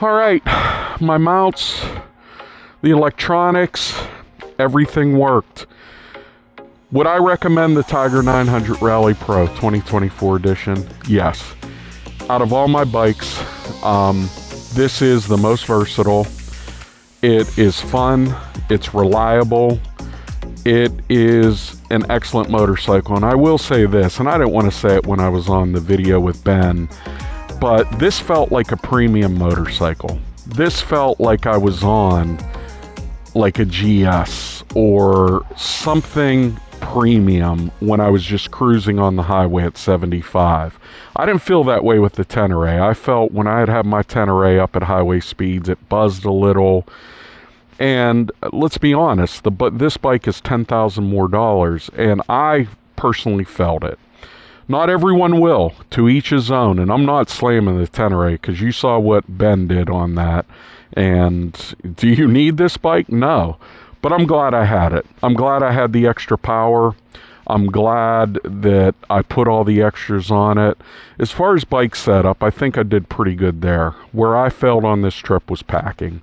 All right, my mounts, the electronics, everything worked. Would I recommend the Tiger 900 Rally Pro 2024 edition? Yes. Out of all my bikes, this is the most versatile. It is fun. It's reliable. It is an excellent motorcycle. And I will say this, and I didn't want to say it when I was on the video with Ben, but this felt like a premium motorcycle. This felt like I was on like a GS or something premium when I was just cruising on the highway at 75. I didn't feel that way with the Tenere. I felt when I had my Tenere up at highway speeds, it buzzed a little. And let's be honest, this bike is $10,000 more, and I personally felt it. Not everyone will, to each his own, and I'm not slamming the Tenere because you saw what Ben did on that. And do you need this bike? No. But I'm glad I had it. I'm glad I had the extra power. I'm glad that I put all the extras on it. As far as bike setup, I think I did pretty good there. Where I failed on this trip was packing.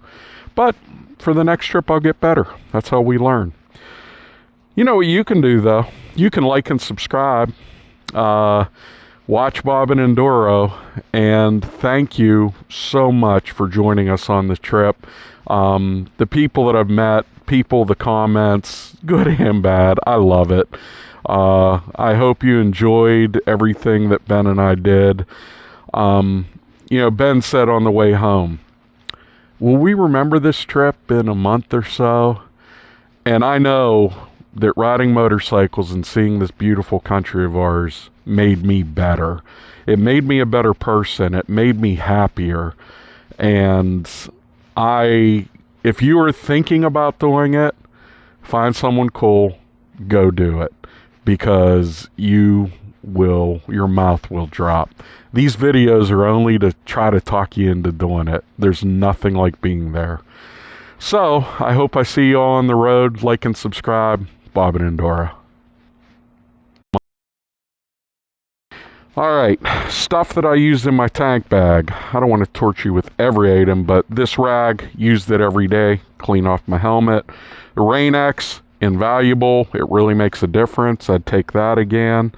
But for the next trip, I'll get better. That's how we learn. You know what you can do, though? You can like and subscribe. Watch Bob and Enduro. And thank you so much for joining us on the trip. The people that I've met, the comments, good and bad, I love it. I hope you enjoyed everything that Ben and I did. Ben said on the way home, will we remember this trip in a month or so? And I know that riding motorcycles and seeing this beautiful country of ours made me better. It made me a better person. It made me happier. And if you are thinking about doing it, find someone cool, go do it, because your mouth will drop. These videos are only to try to talk you into doing it. There's nothing like being there. So I hope I see you all on the road. Like and subscribe. Bob and Enduro. All right, stuff that I used in my tank bag. I don't want to torture you with every item, but this rag, used it every day, clean off my helmet. The Rain-X, invaluable. It really makes a difference. I'd take that again.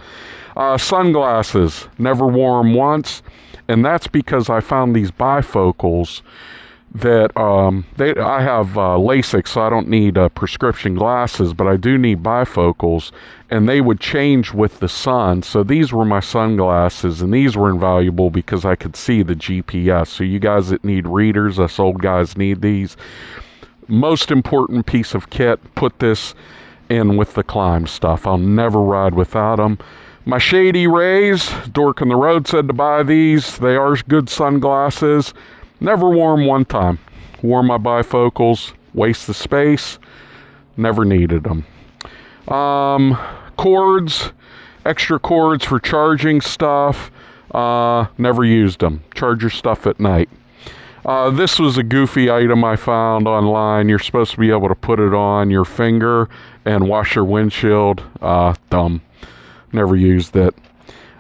Sunglasses, never wore them once, and that's because I found these bifocals that I have LASIK, so I don't need prescription glasses, but I do need bifocals, and they would change with the sun. So these were my sunglasses, and these were invaluable because I could see the GPS. So you guys that need readers, us old guys need these. Most important piece of kit, put this in with the climb stuff. I'll never ride without them. My Shady Rays, Dork on the Road said to buy these. They are good sunglasses. Never wore them one time. Wore my bifocals, waste the space, never needed them. Cords, extra cords for charging stuff, never used them. Charge your stuff at night. This was a goofy item I found online. You're supposed to be able to put it on your finger and wash your windshield. Dumb. Never used it.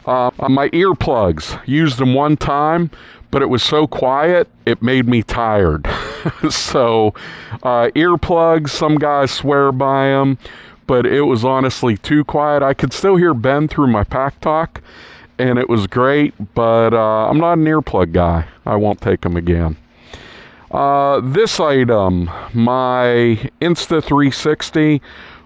My earplugs, used them one time, but it was so quiet, it made me tired. So, earplugs, some guys swear by them, but it was honestly too quiet. I could still hear Ben through my pack talk, and it was great, but I'm not an earplug guy. I won't take them again. This item, my Insta360,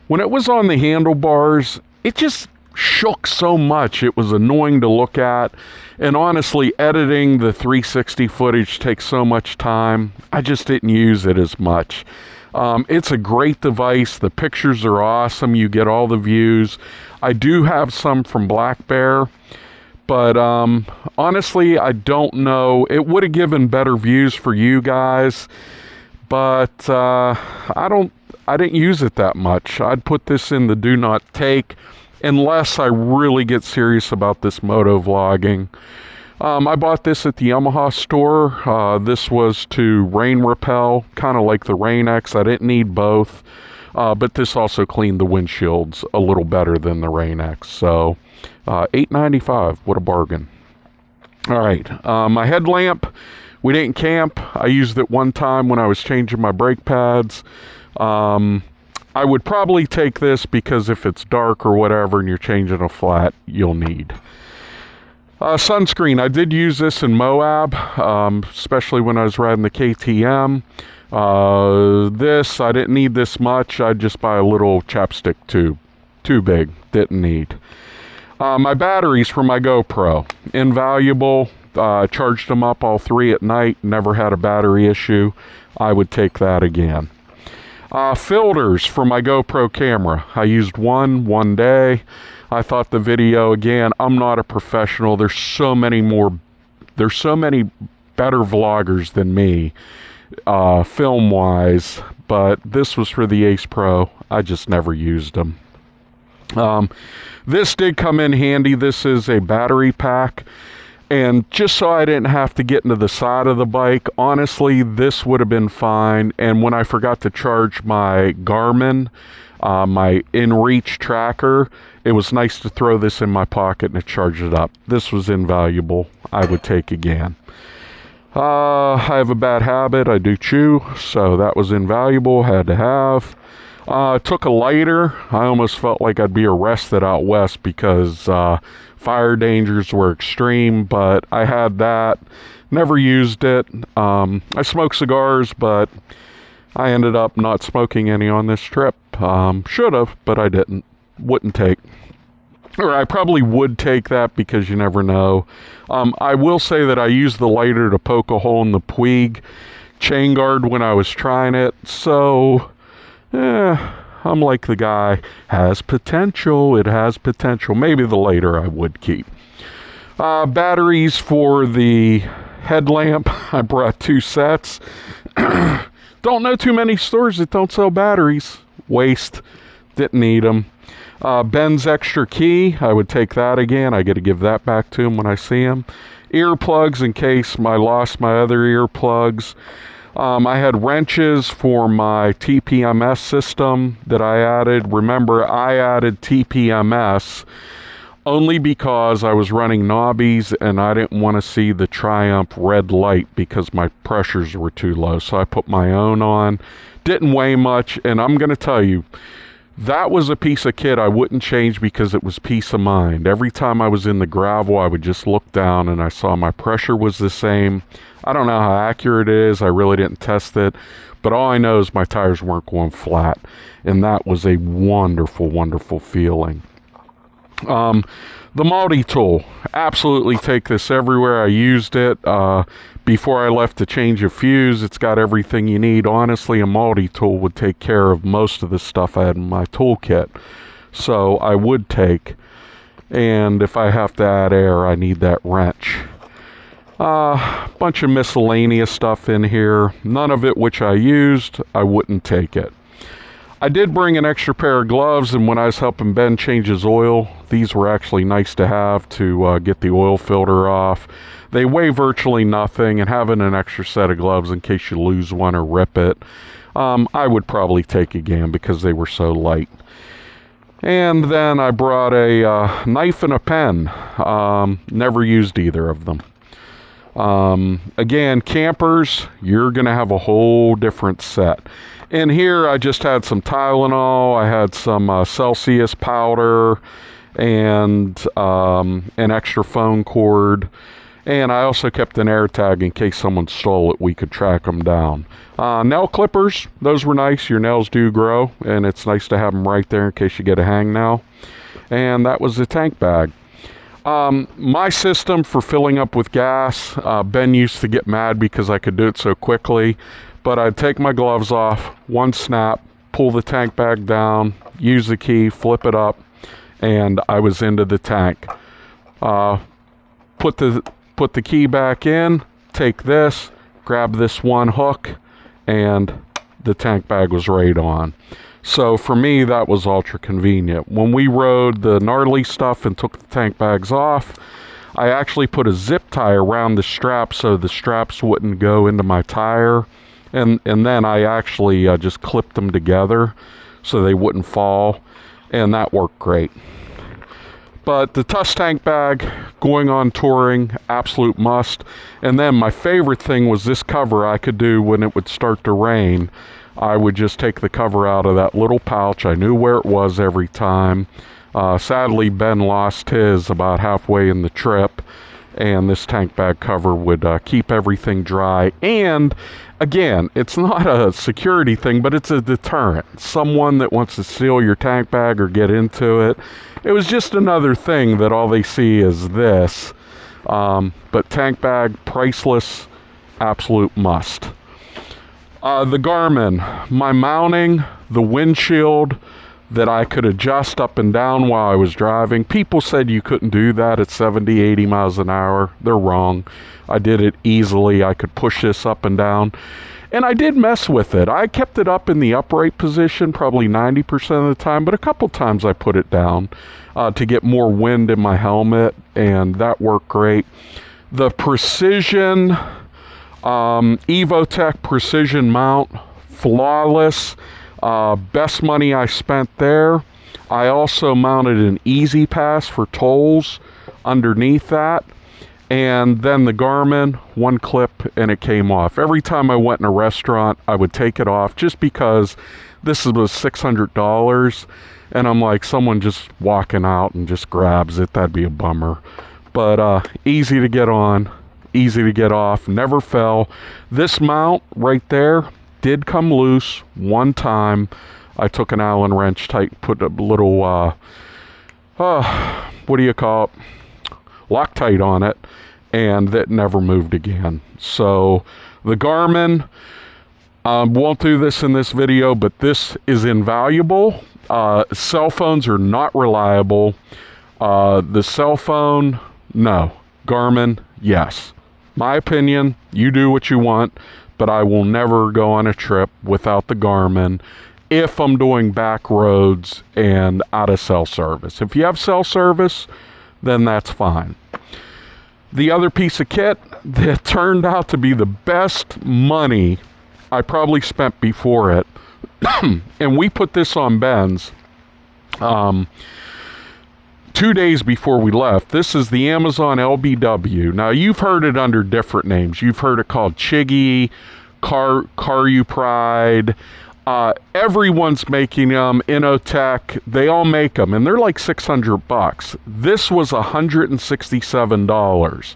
when it was on the handlebars, it just shook so much. It was annoying to look at, and honestly, editing the 360 footage takes so much time. I just didn't use it as much. It's a great device. The pictures are awesome. You get all the views. I do have some from Black Bear, but honestly, I don't know. It would have given better views for you guys, but I didn't use it that much. I'd put this in the do not take unless I really get serious about this moto vlogging. I bought this at the Yamaha store. This was to rain repel, kind of like the Rain-X. I didn't need both, but this also cleaned the windshields a little better than the Rain-X. So $8.95, what a bargain. All right, my headlamp We didn't camp. I used it one time when I was changing my brake pads. I would probably take this because if it's dark or whatever and you're changing a flat, you'll need. Sunscreen. I did use this in Moab, especially when I was riding the KTM. This, I didn't need this much. I'd just buy a little chapstick tube. Too big. Didn't need. My batteries for my GoPro. Invaluable. Charged them up all 3 at night. Never had a battery issue. I would take that again. Filters for my GoPro camera. I used one day. I thought the video, again, I'm not a professional. There's so many better vloggers than me, film-wise, but this was for the Ace Pro. I just never used them. This did come in handy. This is a battery pack. And just so I didn't have to get into the side of the bike, honestly, this would have been fine. And when I forgot to charge my Garmin, my InReach tracker, it was nice to throw this in my pocket and it charged it up. This was invaluable. I would take again. I have a bad habit. I do chew, so that was invaluable. Had to have. Took a lighter. I almost felt like I'd be arrested out west because fire dangers were extreme, but I had that. Never used it. I smoke cigars, but I ended up not smoking any on this trip. Should have, but I didn't. Wouldn't take. Or I probably would take that because you never know. I will say that I used the lighter to poke a hole in the Puig chain guard when I was trying it, so I'm like the guy, has potential, it has potential. Maybe the lighter I would keep. Batteries for the headlamp, I brought 2 sets. Don't know too many stores that don't sell batteries. Waste, didn't need them. Ben's extra key, I would take that again. I got to give that back to him when I see him. Earplugs in case I lost my other earplugs. I had wrenches for my TPMS system that I added. Remember, I added TPMS only because I was running knobbies and I didn't want to see the Triumph red light because my pressures were too low. So I put my own on. Didn't weigh much, and I'm going to tell you, that was a piece of kit I wouldn't change because it was peace of mind. Every time I was in the gravel, I would just look down and I saw my pressure was the same. I don't know how accurate it is. I really didn't test it. But all I know is my tires weren't going flat. And that was a wonderful, wonderful feeling. The multi-tool. Absolutely take this everywhere. I used it before I left to change a fuse. It's got everything you need. Honestly, a multi-tool would take care of most of the stuff I had in my toolkit. So I would take. And if I have to add air, I need that wrench. Bunch of miscellaneous stuff in here. None of it which I used. I wouldn't take it. I did bring an extra pair of gloves, and when I was helping Ben change his oil, these were actually nice to have to get the oil filter off. They weigh virtually nothing, and having an extra set of gloves in case you lose one or rip it, I would probably take again because they were so light. And then I brought a knife and a pen. Never used either of them. Again, campers, you're going to have a whole different set. In here, I just had some Tylenol, I had some Celsius powder, and an extra phone cord. And I also kept an air tag in case someone stole it, we could track them down. Nail clippers, those were nice. Your nails do grow, and it's nice to have them right there in case you get a hangnail. And that was the tank bag. My system for filling up with gas, Ben used to get mad because I could do it so quickly, but I'd take my gloves off, one snap, pull the tank bag down, use the key, flip it up, and I was into the tank. Put the key back in, take this, grab this one hook, and the tank bag was right on. So for me, that was ultra convenient. When we rode the gnarly stuff and took the tank bags off, I actually put a zip tie around the strap so the straps wouldn't go into my tire. And then I actually just clipped them together so they wouldn't fall. And that worked great. But the Tuss tank bag, going on touring, absolute must. And then my favorite thing was this cover I could do when it would start to rain. I would just take the cover out of that little pouch. I knew where it was every time. Sadly, Ben lost his about halfway in the trip, and this tank bag cover would keep everything dry. And again, it's not a security thing, but it's a deterrent. Someone that wants to steal your tank bag or get into it. It was just another thing that all they see is this. But tank bag, priceless, absolute must. The Garmin, my mounting, the windshield that I could adjust up and down while I was driving. People said you couldn't do that at 70, 80 miles an hour. They're wrong. I did it easily. I could push this up and down. And I did mess with it. I kept it up in the upright position probably 90% of the time, but a couple times I put it down to get more wind in my helmet, and that worked great. The Precision Evotech Precision mount, flawless. Best money I spent there. I also mounted an Easy Pass for tolls underneath that. And then the Garmin, one clip and it came off. Every time I went in a restaurant, I would take it off just because this was $600. And I'm like, someone just walking out and just grabs it. That'd be a bummer. But easy to get on, easy to get off, never fell. This mount right there did come loose one time. I took an Allen wrench, put a little, what do you call it? Loctite on it, and that never moved again. So the Garmin, won't do this in this video, but this is invaluable. Cell phones are not reliable. The cell phone, no. Garmin, yes. My opinion, you do what you want, but I will never go on a trip without the Garmin if I'm doing back roads and out of cell service. If you have cell service, then that's fine. The other piece of kit that turned out to be the best money I probably spent before it, and we put this on Ben's 2 days before we left. This is the Amazon LBW. Now, you've heard it under different names. You've heard it called Chiggy, Caru Pride. Everyone's making them. Innotech, they all make them, and they're like $600. This was $167.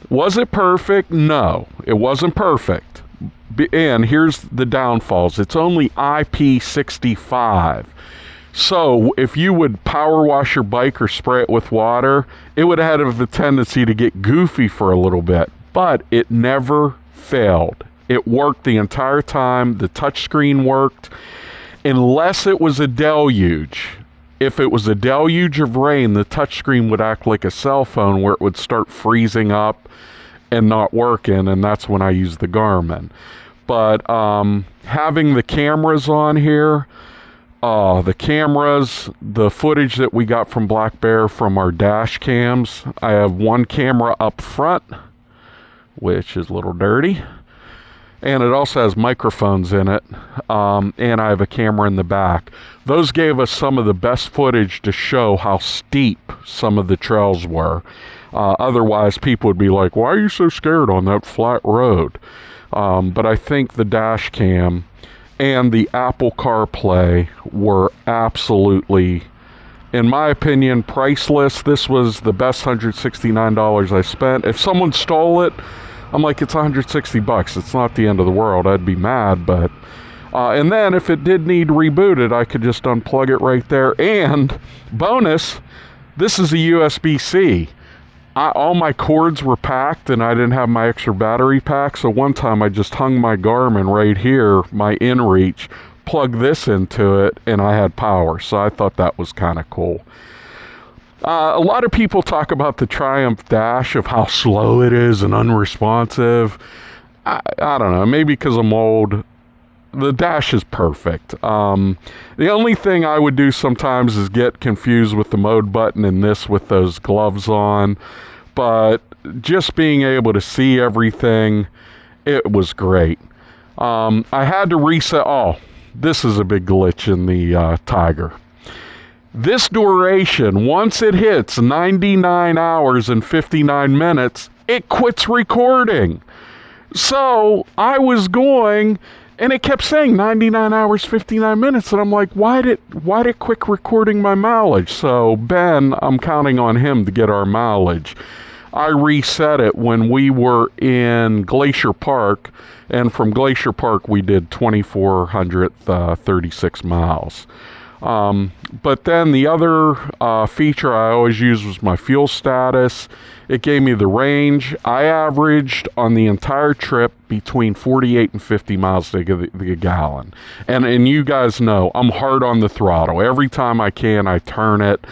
Was it perfect? No, it wasn't perfect. And here's the downfalls. It's only IP65. So if you would power wash your bike or spray it with water, it would have a tendency to get goofy for a little bit, but it never failed. It worked the entire time. The touchscreen worked, unless it was a deluge. If it was a deluge of rain, the touchscreen would act like a cell phone where it would start freezing up and not working, and that's when I used the Garmin. But having the cameras on here, the cameras, the footage that we got from Black Bear from our dash cams, I have one camera up front, which is a little dirty. And it also has microphones in it, and I have a camera in the back. Those gave us some of the best footage to show how steep some of the trails were. Otherwise, people would be like, why are you so scared on that flat road? But I think the dash cam and the Apple CarPlay were absolutely, in my opinion, priceless. This was the best $169 I spent. If someone stole it, I'm like, it's $160. It's not the end of the world. I'd be mad, but and then if it did need rebooted, I could just unplug it right there. And bonus, this is a USB-C. All my cords were packed, and I didn't have my extra battery pack. So one time I just hung my Garmin right here, my inReach, plugged this into it, and I had power. So I thought that was kind of cool. A lot of people talk about the Triumph Dash, of how slow it is and unresponsive. I don't know, maybe because I'm old. The Dash is perfect. The only thing I would do sometimes is get confused with the mode button in this with those gloves on. But just being able to see everything, it was great. I had to reset. Oh, this is a big glitch in the Tiger. This duration, once it hits 99 hours and 59 minutes, it quits recording. So I was going, and it kept saying 99 hours, 59 minutes. And I'm like, why did it quit recording my mileage? So Ben, I'm counting on him to get our mileage. I reset it when we were in Glacier Park. And from Glacier Park, we did 2,436 miles. But then the other feature I always used was my fuel status. It gave me the range. I averaged on the entire trip between 48 and 50 miles to the gallon. And you guys know, I'm hard on the throttle. Every time I can, I turn it.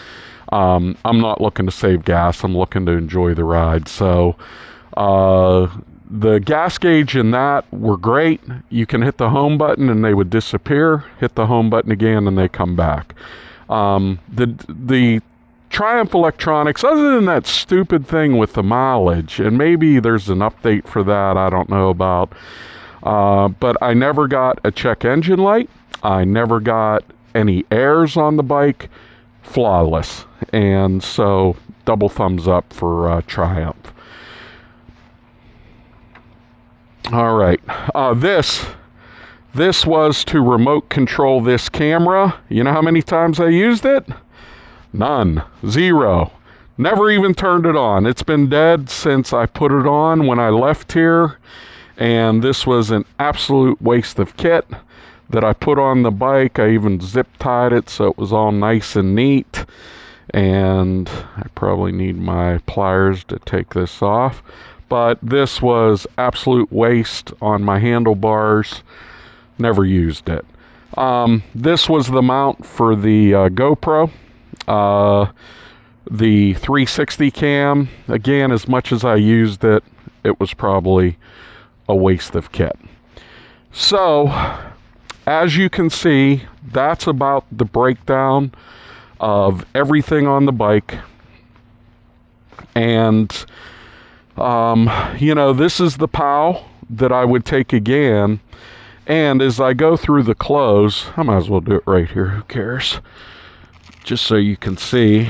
I'm not looking to save gas. I'm looking to enjoy the ride. So the gas gauge in that were great. You can hit the home button and they would disappear. Hit the home button again and they come back. The Triumph Electronics, other than that stupid thing with the mileage, and maybe there's an update for that I don't know about, but I never got a check engine light. I never got any airs on the bike. Flawless. And so double thumbs up for Triumph. All right. This was to remote control this camera. You know how many times I used it? None. Zero. Never even turned it on. It's been dead since I put it on when I left here. And this was an absolute waste of kit that I put on the bike. I even zip tied it so it was all nice and neat. And I probably need my pliers to take this off. But this was absolute waste on my handlebars. Never used it. This was the mount for the GoPro. The 360 cam, again, as much as I used it, it was probably a waste of kit. So, as you can see, that's about the breakdown of everything on the bike. And, this is the POW that I would take again. And as I go through the clothes, I might as well do it right here, who cares? Just so you can see.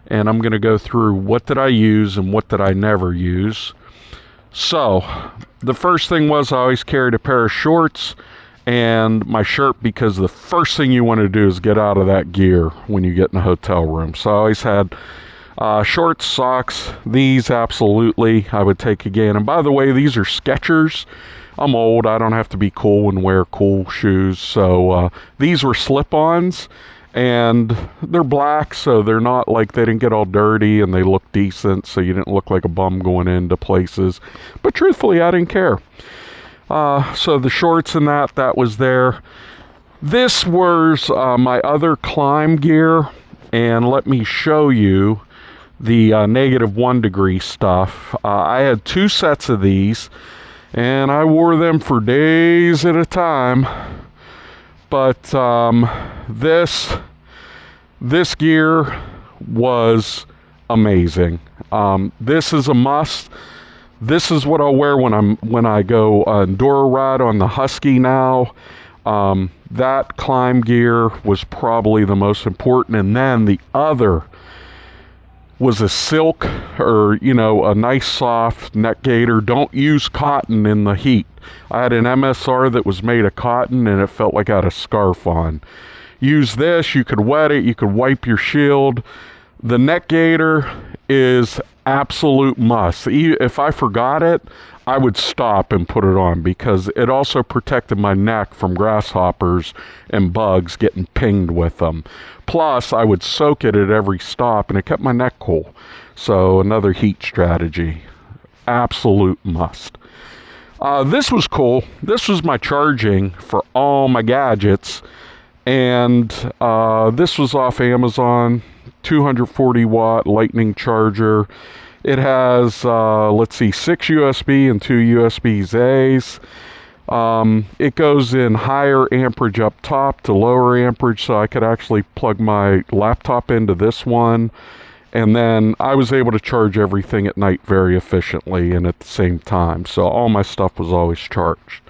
And I'm going to go through what did I use and what did I never use. So, the first thing was I always carried a pair of shorts and my shirt, because the first thing you want to do is get out of that gear when you get in a hotel room. So I always had shorts, socks. These absolutely I would take again. And by the way, these are Skechers. I'm old. I don't have to be cool and wear cool shoes. So these were slip-ons. And they're black, so they're not like, they didn't get all dirty, and they look decent, so you didn't look like a bum going into places. But truthfully, I didn't care. So the shorts and that was there. This was my other climb gear, and let me show you the -1 degree stuff. I had 2 sets of these, and I wore them for days at a time. But this gear was amazing. This is a must. This is what I'll wear when I go enduro ride on the Husky now. That climb gear was probably the most important. And then the other was a silk, or a nice soft neck gaiter. Don't use cotton in the heat. I had an MSR that was made of cotton and it felt like I had a scarf on. Use this. You could wet it, you could wipe your shield. The neck gaiter is absolute must. If I forgot it, I would stop and put it on, because it also protected my neck from grasshoppers and bugs getting pinged with them. Plus, I would soak it at every stop, and it kept my neck cool. So, another heat strategy. Absolute must. This was cool. This was my charging for all my gadgets. And this was off Amazon. 240 watt lightning charger. It has, 6 USB and 2 USB-A's. It goes in higher amperage up top to lower amperage, so I could actually plug my laptop into this one. And then I was able to charge everything at night very efficiently and at the same time. So all my stuff was always charged.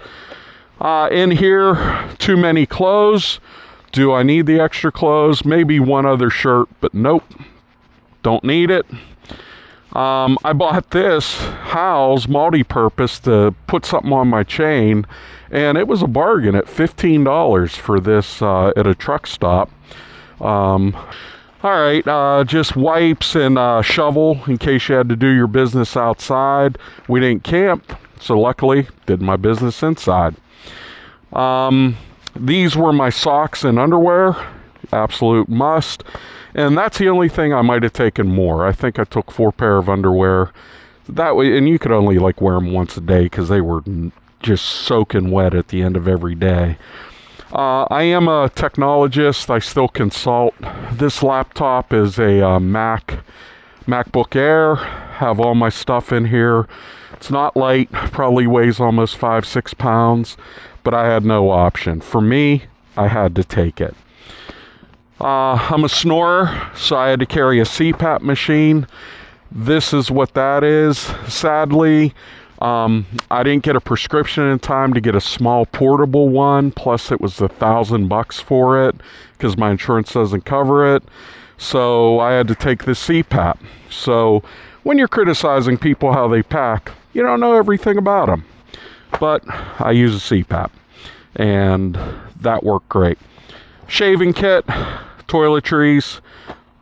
In here, too many clothes. Do I need the extra clothes? Maybe one other shirt, but nope, don't need it. I bought this Howes multi-purpose to put something on my chain, and it was a bargain at $15 for this at a truck stop. All right, just wipes and shovel in case you had to do your business outside. We didn't camp, so luckily did my business inside. These were my socks and underwear, absolute must. And that's the only thing I might have taken more. I think I took 4 pair of underwear. That way, and you could only like wear them once a day because they were just soaking wet at the end of every day. I am a technologist. I still consult. This laptop is a MacBook Air. Have all my stuff in here. It's not light. Probably weighs almost 5-6 pounds. But I had no option. For me, I had to take it. I'm a snorer, so I had to carry a CPAP machine. This is what that is. Sadly, I didn't get a prescription in time to get a small portable one. Plus, it was $1,000 for it because my insurance doesn't cover it. So I had to take the CPAP. So when you're criticizing people how they pack, you don't know everything about them. But I use a CPAP, and that worked great. Shaving kit, toiletries,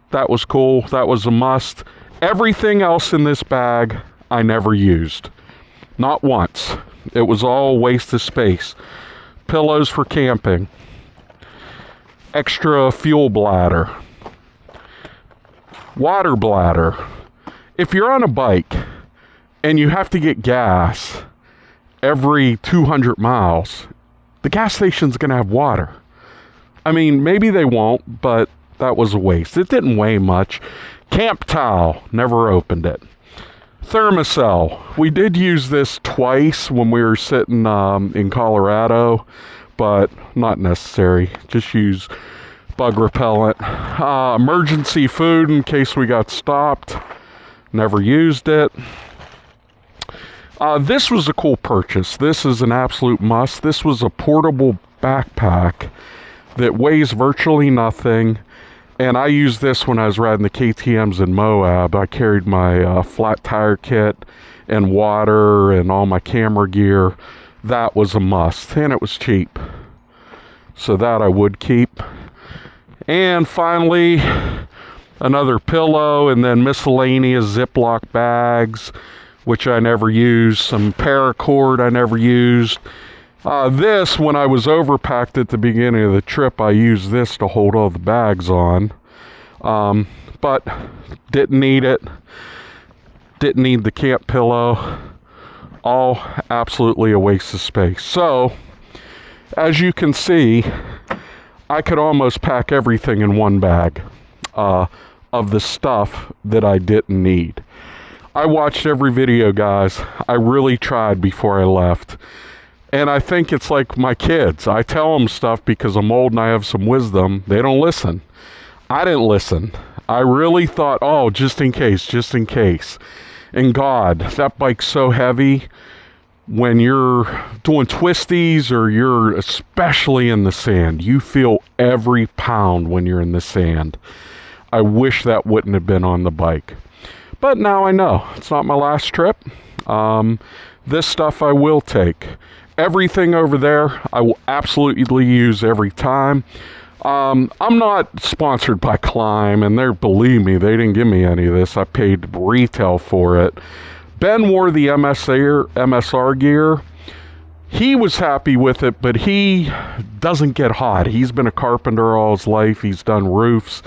that was cool. That was a must. Everything else in this bag I never used. Not once. It was all a waste of space. Pillows for camping. Extra fuel bladder. Water bladder. If you're on a bike and you have to get gas every 200 miles, the gas station's going to have water. I mean, maybe they won't, but that was a waste. It didn't weigh much. Camp towel, never opened it. Thermocell. We did use this twice when we were sitting in Colorado, but not necessary. Just use bug repellent. Emergency food in case we got stopped. Never used it. This was a cool purchase. This is an absolute must. This was a portable backpack that weighs virtually nothing. And I used this when I was riding the KTMs in Moab. I carried my flat tire kit and water and all my camera gear. That was a must. And it was cheap. So that I would keep. And finally, another pillow and then miscellaneous Ziploc bags, which I never used. Some paracord I never used. This, when I was overpacked at the beginning of the trip, I used this to hold all the bags on. But didn't need it. Didn't need the camp pillow. All absolutely a waste of space. So, as you can see, I could almost pack everything in one bag of the stuff that I didn't need. I watched every video, guys. I really tried before I left. And I think it's like my kids. I tell them stuff because I'm old and I have some wisdom. They don't listen. I didn't listen. I really thought, oh, just in case, just in case. And God, that bike's so heavy. When you're doing twisties or you're especially in the sand, you feel every pound when you're in the sand. I wish that wouldn't have been on the bike. But now I know. It's not my last trip. This stuff I will take. Everything over there, I will absolutely use every time. I'm not sponsored by Climb, and believe me, they didn't give me any of this. I paid retail for it. Ben wore the MSR gear. He was happy with it, but he doesn't get hot. He's been a carpenter all his life. He's done roofs.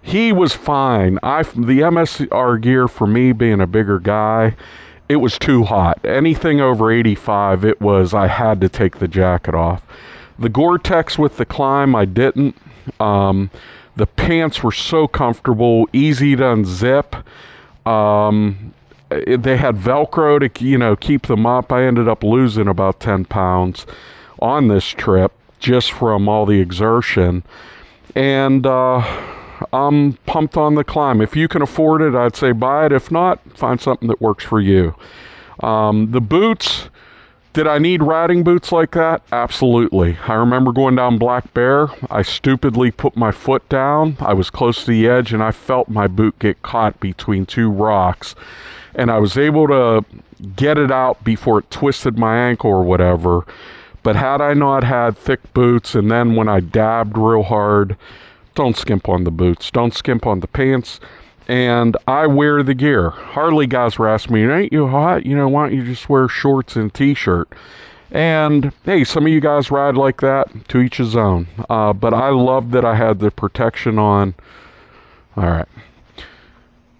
He was fine. The MSR gear, for me being a bigger guy, it was too hot. Anything over 85, I had to take the jacket off. The Gore-Tex with the Climb, I didn't. The pants were so comfortable, easy to unzip. They had Velcro to, keep them up. I ended up losing about 10 pounds on this trip just from all the exertion. And I'm pumped on the Climb. If you can afford it, I'd say buy it. If not, find something that works for you. The boots, Did I need riding boots like that? Absolutely. I remember going down Black Bear. I stupidly put my foot down. I was close to the edge and I felt my boot get caught between two rocks. And I was able to get it out before it twisted my ankle or whatever. But had I not had thick boots, and then when I dabbed real hard, don't skimp on the boots. Don't skimp on the pants. And I wear the gear. Harley guys were asking me, ain't you hot? You know, why don't you just wear shorts and t-shirt? And hey, some of you guys ride like that, to each his own. But I love that I had the protection on. All right.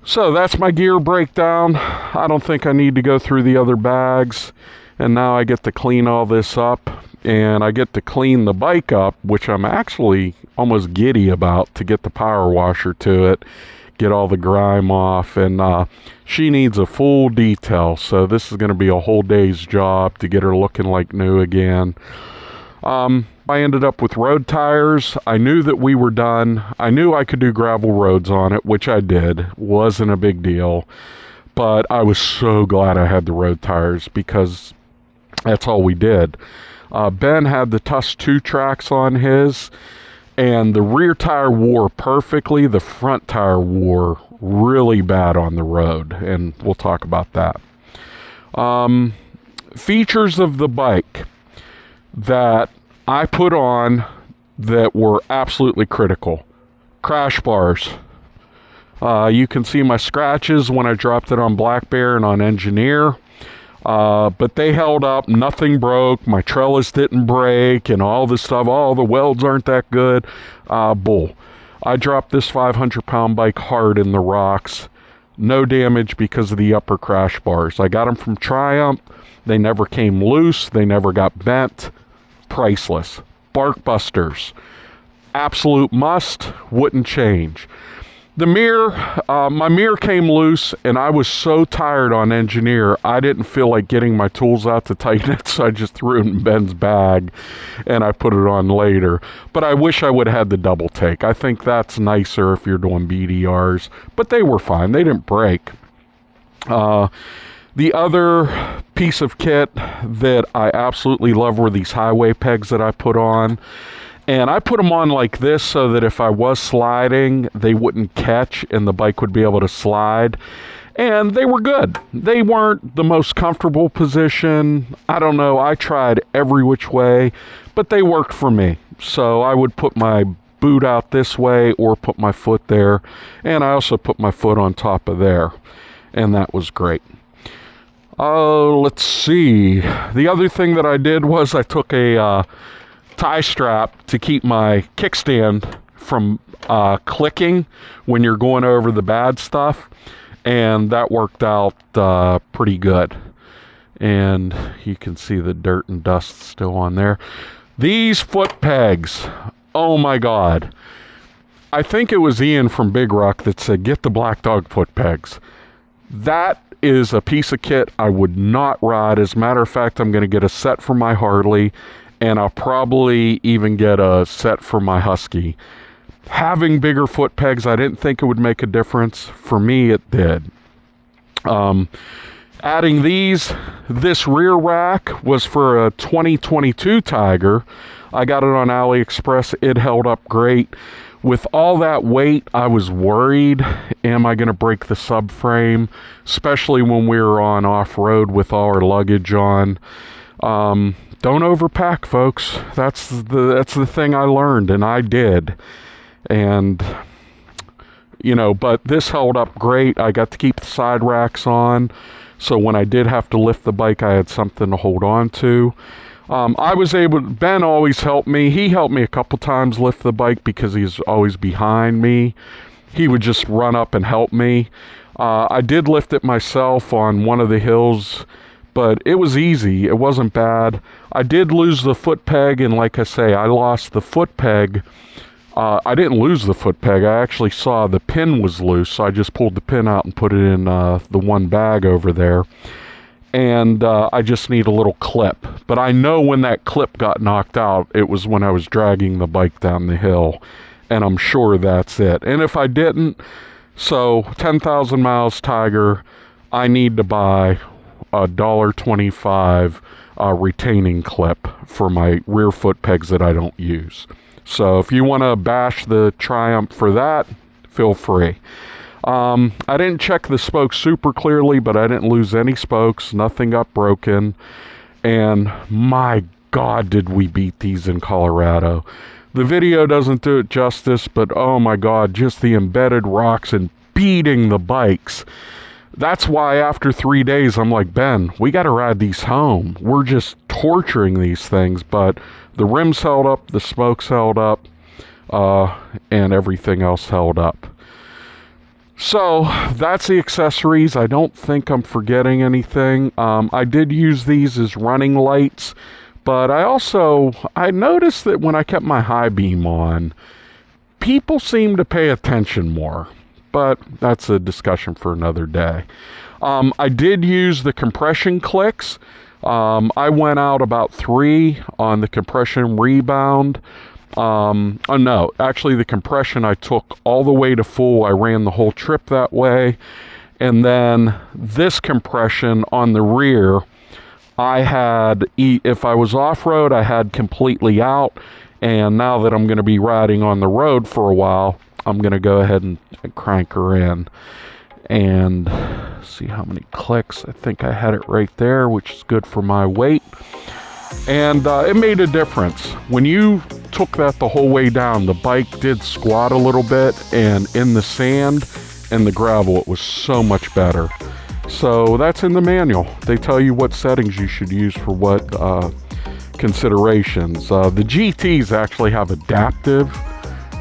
So that's my gear breakdown. I don't think I need to go through the other bags. And now I get to clean all this up. And I get to clean the bike up, which I'm actually almost giddy about, to get the power washer to it. Get all the grime off, and she needs a full detail, so this is going to be a whole day's job to get her looking like new again. I ended up with road tires. I knew that we were done. I knew I could do gravel roads on it, which I did. Wasn't a big deal, but I was so glad I had the road tires because that's all we did. Ben had the Tusk 2 tracks on his, and the rear tire wore perfectly. The front tire wore really bad on the road, and we'll talk about that. Features of the bike that I put on that were absolutely critical. Crash bars. You can see my scratches when I dropped it on Black Bear and on Engineer. But they held up, nothing broke, my trellis didn't break, and all this stuff. Oh, the welds aren't that good. Bull. I dropped this 500-pound bike hard in the rocks. No damage because of the upper crash bars. I got them from Triumph. They never came loose. They never got bent. Priceless. Bark busters. Absolute must. Wouldn't change. The mirror, my mirror came loose, and I was so tired on Engineer, I didn't feel like getting my tools out to tighten it, so I just threw it in Ben's bag, and I put it on later. But I wish I would have had the double take. I think that's nicer if you're doing BDRs, but they were fine. They didn't break. The other piece of kit that I absolutely love were these highway pegs that I put on. And I put them on like this so that if I was sliding, they wouldn't catch and the bike would be able to slide. And they were good. They weren't the most comfortable position. I don't know. I tried every which way, but they worked for me. So I would put my boot out this way or put my foot there. And I also put my foot on top of there. And that was great. Let's see. The other thing that I did was I took a tie strap to keep my kickstand from clicking when you're going over the bad stuff, and that worked out pretty good. And you can see the dirt and dust still on there. These foot pegs, oh my god. I think it was Ian from Big Rock that said get the Black Dog foot pegs. That is a piece of kit I would not ride. As a matter of fact, I'm going to get a set for my Harley, and I'll probably even get a set for my Husky. Having bigger foot pegs, I didn't think it would make a difference. For me, it did. Adding this rear rack was for a 2022 Tiger. I got it on AliExpress. It held up great. With all that weight, I was worried, am I going to break the subframe? Especially when we were on off-road with all our luggage on. Don't overpack, folks. That's the thing I learned, and I did. And, you know, but this held up great. I got to keep the side racks on, so when I did have to lift the bike, I had something to hold on to. I was able, Ben always helped me. He helped me a couple times lift the bike because he's always behind me. He would just run up and help me. I did lift it myself on one of the hills, but it was easy. It wasn't bad. I did lose the foot peg, and like I say, I lost the foot peg. I didn't lose the foot peg. I actually saw the pin was loose, so I just pulled the pin out and put it in the one bag over there. And I just need a little clip. But I know when that clip got knocked out, it was when I was dragging the bike down the hill. And I'm sure that's it. And if I didn't, so 10,000 miles Tiger, I need to buy $1.25 retaining clip for my rear foot pegs that I don't use. So if you want to bash the Triumph for that, feel free. I didn't check the spokes super clearly, but I didn't lose any spokes. Nothing got broken. And my God, did we beat these in Colorado. The video doesn't do it justice, but oh my God, just the embedded rocks and beating the bikes. That's why after 3 days, I'm like, Ben, we got to ride these home. We're just torturing these things, but the rims held up, the spokes held up, and everything else held up. So that's the accessories. I don't think I'm forgetting anything. I did use these as running lights, but I noticed that when I kept my high beam on, people seem to pay attention more, but that's a discussion for another day. I did use the compression clicks. I went out about 3 on the compression rebound. No, actually the compression I took all the way to full. I ran the whole trip that way. And then this compression on the rear, I had, if I was off-road, I had completely out. And now that I'm going to be riding on the road for a while, I'm going to go ahead and crank her in. And see how many clicks. I think I had it right there, which is good for my weight. And it made a difference. When you took that the whole way down, the bike did squat a little bit, and in the sand and the gravel, it was so much better. So that's in the manual. They tell you what settings you should use for what considerations. The GTs actually have adaptive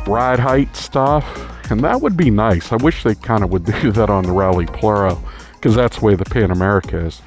ride height stuff, and that would be nice. I wish they kind of would do that on the Rally Pluro, because that's the way the Pan America is.